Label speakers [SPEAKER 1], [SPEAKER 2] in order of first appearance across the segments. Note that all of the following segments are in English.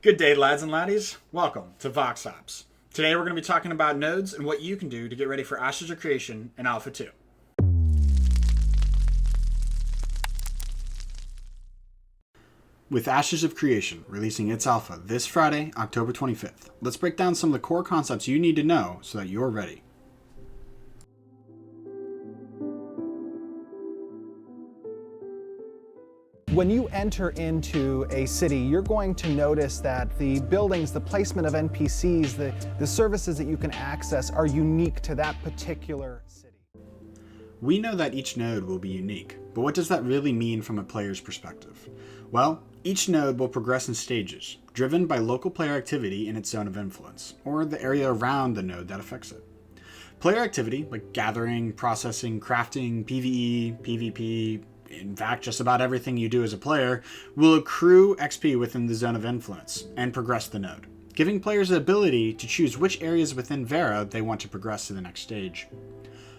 [SPEAKER 1] Good day, lads and laddies. Welcome to VOX-OPS. Today we're going to be talking about nodes and what you can do to get ready for Ashes of Creation in Alpha 2. With Ashes of Creation releasing its alpha this Friday, October 25th, let's break down some of the core concepts you need to know so that you're ready.
[SPEAKER 2] When you enter into a city, you're going to notice that the buildings, the placement of NPCs, the services that you can access are unique to that particular city.
[SPEAKER 1] We know that each node will be unique, but what does that really mean from a player's perspective? Well, each node will progress in stages, driven by local player activity in its zone of influence, or the area around the node that affects it. Player activity, like gathering, processing, crafting, PvE, PvP, in fact, just about everything you do as a player, will accrue XP within the zone of influence and progress the node, giving players the ability to choose which areas within Verra they want to progress to the next stage.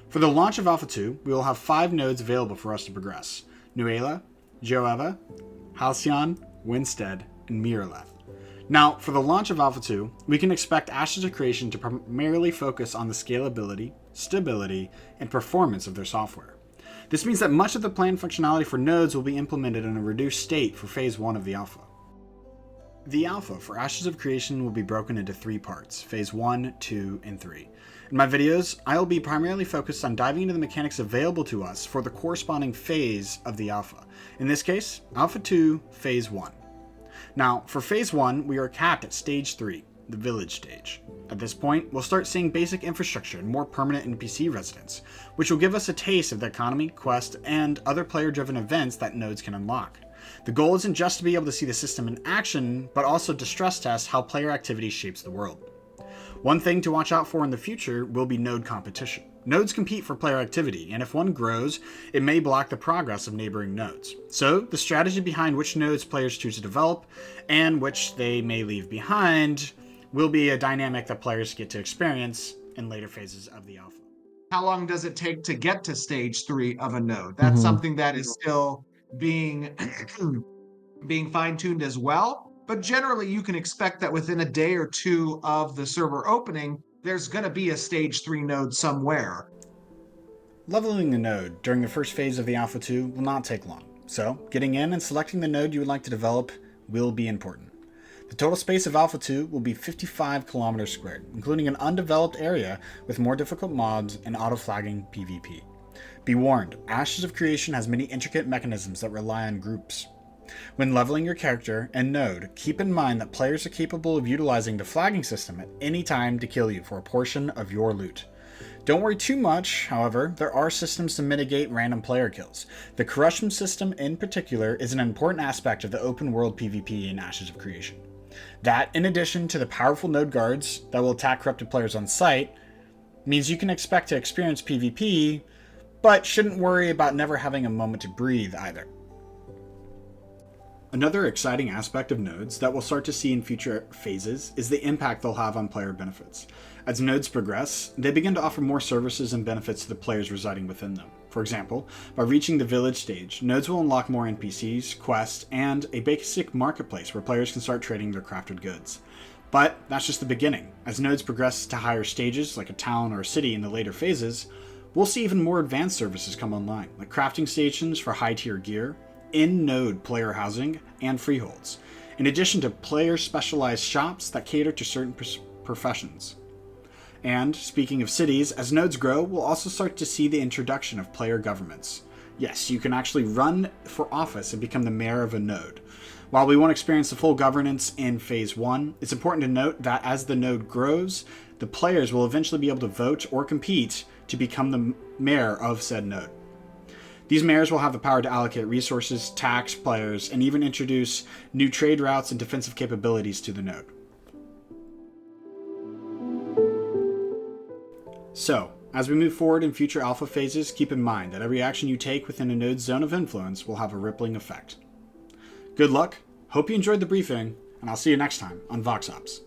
[SPEAKER 1] For the launch of Alpha 2, we will have 5 nodes available for us to progress: Nuela, Joeva, Halcyon, Winstead, and Miraleth. Now, for the launch of Alpha 2, we can expect Ashes of Creation to primarily focus on the scalability, stability, and performance of their software. This means that much of the planned functionality for nodes will be implemented in a reduced state for Phase 1 of the alpha. The alpha for Ashes of Creation will be broken into 3 parts: Phase 1, 2, and 3. In my videos, I will be primarily focused on diving into the mechanics available to us for the corresponding phase of the alpha. In this case, Alpha 2, Phase 1. Now, for Phase 1, we are capped at Stage 3, the Village stage. At this point, we'll start seeing basic infrastructure and more permanent NPC residents, which will give us a taste of the economy, quest, and other player-driven events that nodes can unlock. The goal isn't just to be able to see the system in action, but also to stress test how player activity shapes the world. One thing to watch out for in the future will be node competition. Nodes compete for player activity, and if one grows, it may block the progress of neighboring nodes. So, the strategy behind which nodes players choose to develop, and which they may leave behind, will be a dynamic that players get to experience in later phases of the alpha.
[SPEAKER 3] How long does it take to get to stage 3 of a node? That's something that is still being being fine-tuned as well. But generally, you can expect that within a day or two of the server opening, there's going to be a stage 3 node somewhere.
[SPEAKER 1] Leveling a node during the first phase of the Alpha 2 will not take long, so getting in and selecting the node you would like to develop will be important. The total space of Alpha 2 will be 55 kilometers squared, including an undeveloped area with more difficult mobs and auto-flagging PvP. Be warned, Ashes of Creation has many intricate mechanisms that rely on groups. When leveling your character and node, keep in mind that players are capable of utilizing the flagging system at any time to kill you for a portion of your loot. Don't worry too much, however, there are systems to mitigate random player kills. The corruption system in particular is an important aspect of the open world PvP in Ashes of Creation. That, in addition to the powerful node guards that will attack corrupted players on sight, means you can expect to experience PvP, but shouldn't worry about never having a moment to breathe either. Another exciting aspect of nodes that we'll start to see in future phases is the impact they'll have on player benefits. As nodes progress, they begin to offer more services and benefits to the players residing within them. For example, by reaching the village stage, nodes will unlock more NPCs, quests, and a basic marketplace where players can start trading their crafted goods. But that's just the beginning. As nodes progress to higher stages, like a town or a city in the later phases, we'll see even more advanced services come online, like crafting stations for high-tier gear, in-node player housing, and freeholds, in addition to player-specialized shops that cater to certain professions. And, speaking of cities, as nodes grow, we'll also start to see the introduction of player governments. Yes, you can actually run for office and become the mayor of a node. While we won't experience the full governance in Phase 1, it's important to note that as the node grows, the players will eventually be able to vote or compete to become the mayor of said node. These mayors will have the power to allocate resources, tax players, and even introduce new trade routes and defensive capabilities to the node. So, as we move forward in future alpha phases, keep in mind that every action you take within a node's zone of influence will have a rippling effect. Good luck, hope you enjoyed the briefing, and I'll see you next time on VOX-OPS.